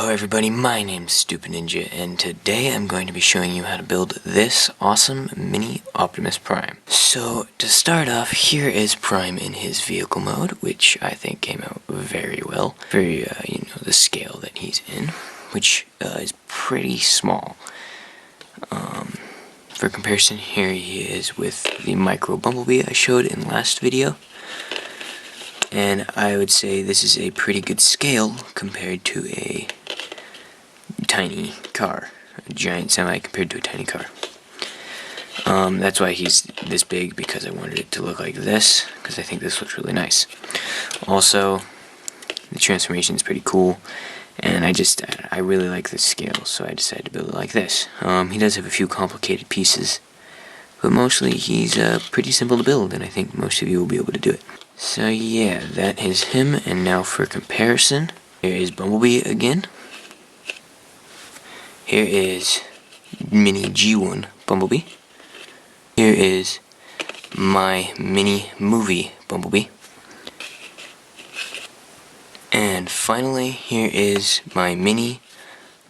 Hello everybody, my name's Stupid Ninja, and today I'm going to be showing you how to build this awesome mini Optimus Prime. So, to start off, here is Prime in his vehicle mode, which I think came out very well for, the scale that he's in, which is pretty small. For comparison, here he is with the micro Bumblebee I showed in the last video. And I would say this is a pretty good scale compared to a tiny car. A giant semi compared to a tiny car. That's why he's this big, because I wanted it to look like this, because I think this looks really nice. Also, the transformation is pretty cool, and I really like this scale, so I decided to build it like this. He does have a few complicated pieces, but mostly he's pretty simple to build, and I think most of you will be able to do it. So yeah, that is him, and now for comparison, here is Bumblebee again. Here is mini G1 Bumblebee. Here is my mini movie Bumblebee. And finally, here is my mini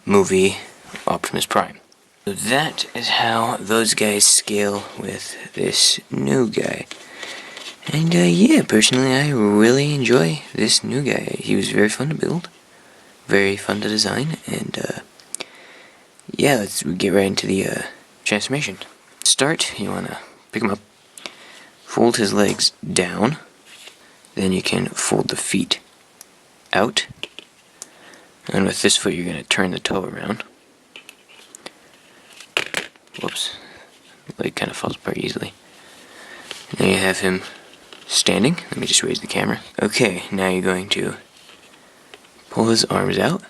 movie Optimus Prime. So that is how those guys scale with this new guy. And yeah, personally I really enjoy this new guy. He was very fun to build, very fun to design, and yeah, let's get right into the transformation. Start, you want to pick him up, fold his legs down, then you can fold the feet out, and with this foot you're going to turn the toe around. Whoops, the leg kind of falls apart easily. And there you have him standing. Let me just raise the camera. Okay, now you're going to pull his arms out.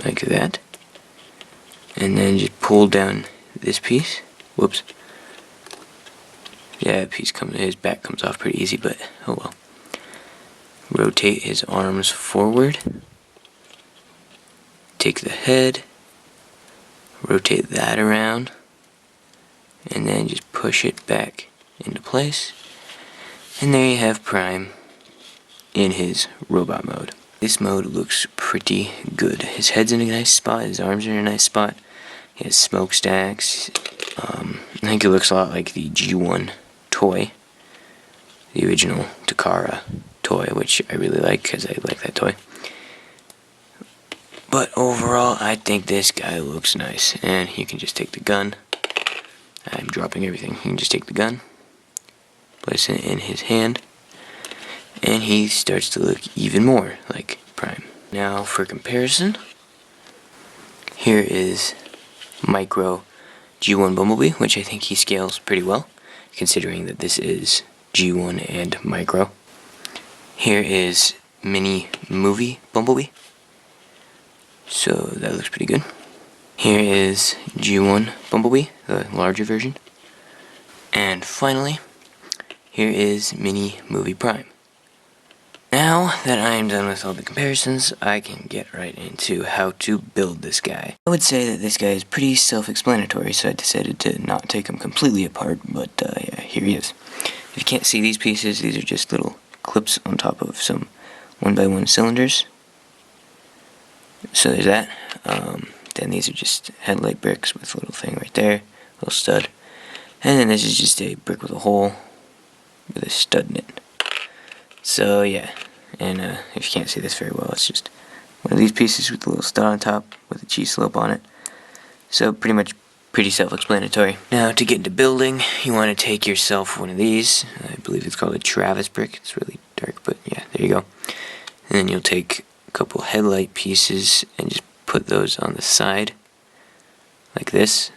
Like that. And then just pull down this piece. Whoops. Yeah, his back comes off pretty easy, but oh well. Rotate his arms forward. Take the head. Rotate that around. And then just push it back into place. And there you have Prime in his robot mode. This mode looks pretty good. His head's in a nice spot, his arms are in a nice spot. He has smokestacks. I think it looks a lot like the G1 toy. The original Takara toy, which I really like because I like that toy. But overall, I think this guy looks nice. And you can just take the gun. I'm dropping everything. You can just take the gun, place it in his hand, and he starts to look even more like Prime. Now for comparison, here is micro G1 Bumblebee, which I think he scales pretty well, considering that this is G1 and micro. Here is mini movie Bumblebee, so that looks pretty good. Here is G1 Bumblebee, the larger version. And finally, here is Mini Movie Prime. Now that I am done with all the comparisons, I can get right into how to build this guy. I would say that this guy is pretty self-explanatory, so I decided to not take him completely apart, but yeah, here he is. If you can't see these pieces, these are just little clips on top of some 1x1 cylinders. So there's that. Then these are just headlight bricks with a little thing right there, little stud. And then this is just a brick with a hole with a stud in it. So yeah, and if you can't see this very well, it's just one of these pieces with a little stud on top with a cheese slope on it. So pretty self-explanatory. Now to get into building, you want to take yourself one of these. I believe it's called a Travis brick. It's really dark, but yeah, there you go. And then you'll take a couple headlight pieces and just put those on the side, like this.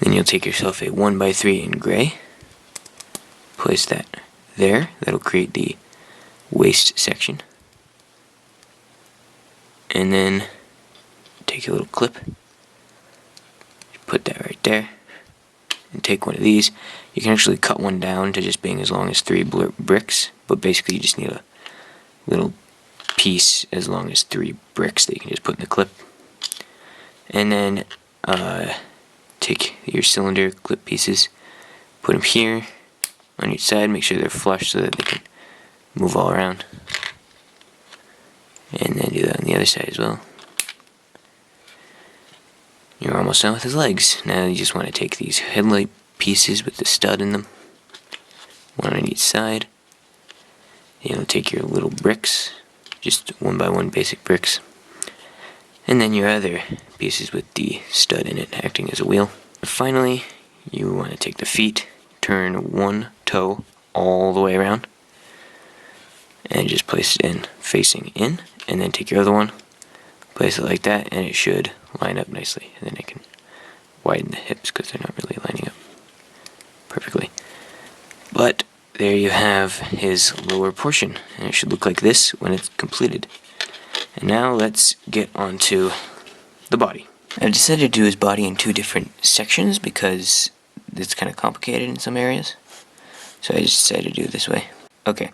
Then you'll take yourself a 1x3 in gray, place that there. That'll create the waist section. And then take a little clip, put that right there, and take one of these. You can actually cut one down to just being as long as 3 bricks, but basically you just need a little piece as long as 3 bricks that you can just put in the clip. And then take your cylinder clip pieces, put them here on each side. Make sure they're flush so that they can move all around. And then do that on the other side as well. You're almost done with his legs. Now you just want to take these headlight pieces with the stud in them, one on each side. You'll take your little bricks, just one by one basic bricks, and then your other pieces with the stud in it acting as a wheel. Finally, you want to take the feet, turn one toe all the way around, and just place it in facing in, and then take your other one, place it like that, and it should line up nicely. And then I can widen the hips because they're not really lining up perfectly. But there you have his lower portion, and it should look like this when it's completed. And now let's get on to the body. I've decided to do his body in two different sections because it's kind of complicated in some areas. So I just decided to do it this way. Okay.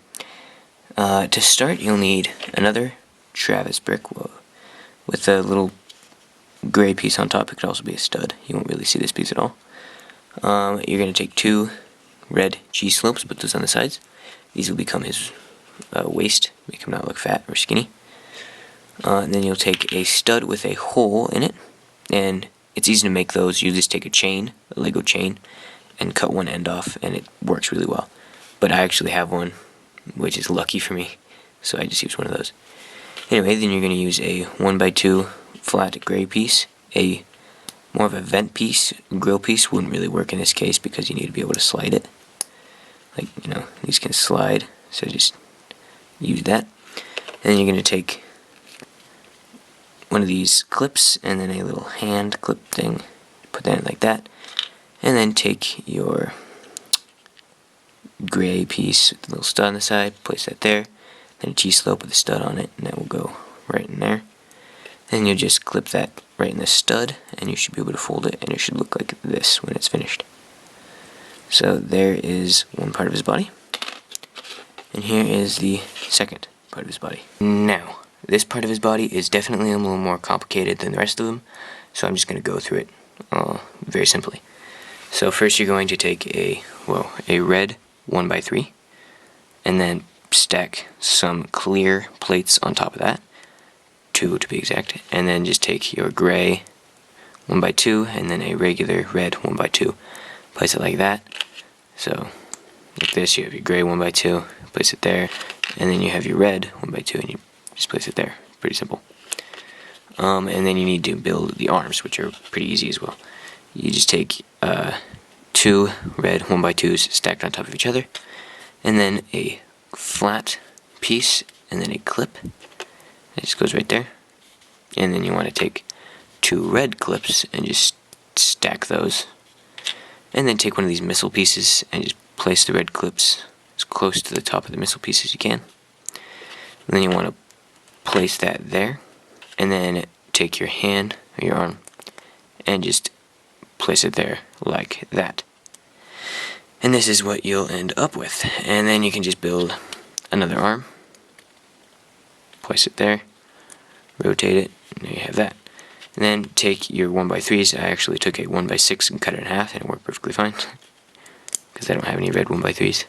To start, you'll need another Travis brick with a little gray piece on top. It could also be a stud. You won't really see this piece at all. You're going to take two red G-slopes, put those on the sides. These will become his waist, make him not look fat or skinny. And then you'll take a stud with a hole in it, and it's easy to make those. You just take a chain, a Lego chain, and cut one end off, and it works really well. But I actually have one, which is lucky for me, so I just use one of those. Anyway, then you're going to use a 1x2 flat gray piece. A more of a vent piece, grill piece wouldn't really work in this case because you need to be able to slide it. Like, these can slide, so just use that. And then you're going to take one of these clips and then a little hand clip thing, put that in like that, and then take your gray piece with the little stud on the side, place that there, then a G-slope with a stud on it, and that will go right in there. Then you'll just clip that right in the stud, and you should be able to fold it, and it should look like this when it's finished. So there is one part of his body, and here is the second part of his body. Now, this part of his body is definitely a little more complicated than the rest of them, so I'm just going to go through it very simply. So first you're going to take a red 1x3, and then stack some clear plates on top of that, 2 to be exact, and then just take your gray 1x2 and then a regular red 1x2, place it like that. So like this, you have your gray 1x2, place it there, and then you have your red 1x2 and you just place it there. Pretty simple. And then you need to build the arms, which are pretty easy as well. You just take 2 red 1x2s stacked on top of each other, and then a flat piece, and then a clip. It just goes right there. And then you want to take 2 red clips and just stack those. And then take one of these missile pieces and just place the red clips as close to the top of the missile piece as you can. And then you want to place that there. And then take your hand or your arm and just place it there like that. And this is what you'll end up with. And then you can just build another arm. Place it there. Rotate it. And there you have that. And then take your 1x3s. I actually took a 1x6 and cut it in half, and it worked perfectly fine. Because I don't have any red 1x3s.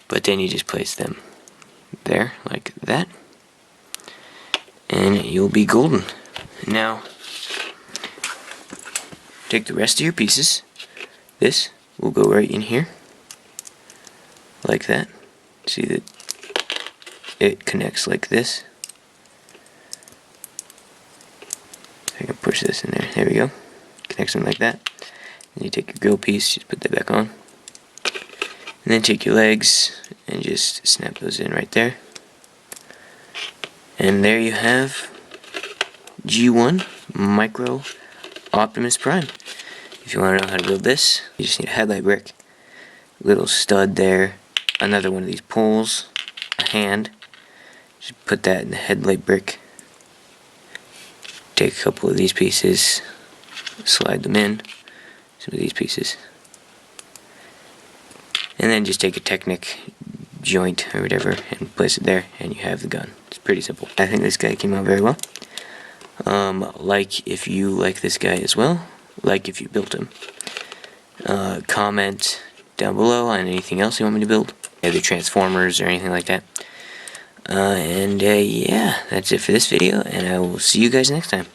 But then you just place them there, like that. And you'll be golden. Now, take the rest of your pieces. This will go right in here. Like that. See that it connects like this. I can push this in there. There we go. Connects them like that. Then you take your grill piece, just put that back on. And then take your legs and just snap those in right there. And there you have G1 Micro Optimus Prime. If you want to know how to build this, you just need a headlight brick, little stud there, another one of these poles, a hand. Just put that in the headlight brick. Take a couple of these pieces, slide them in, some of these pieces. And then just take a Technic joint or whatever and place it there, and you have the gun. It's pretty simple. I think this guy came out very well. Like if you like this guy as well, like if you built him. Comment down below on anything else you want me to build, either Transformers or anything like that. Yeah, that's it for this video, and I will see you guys next time.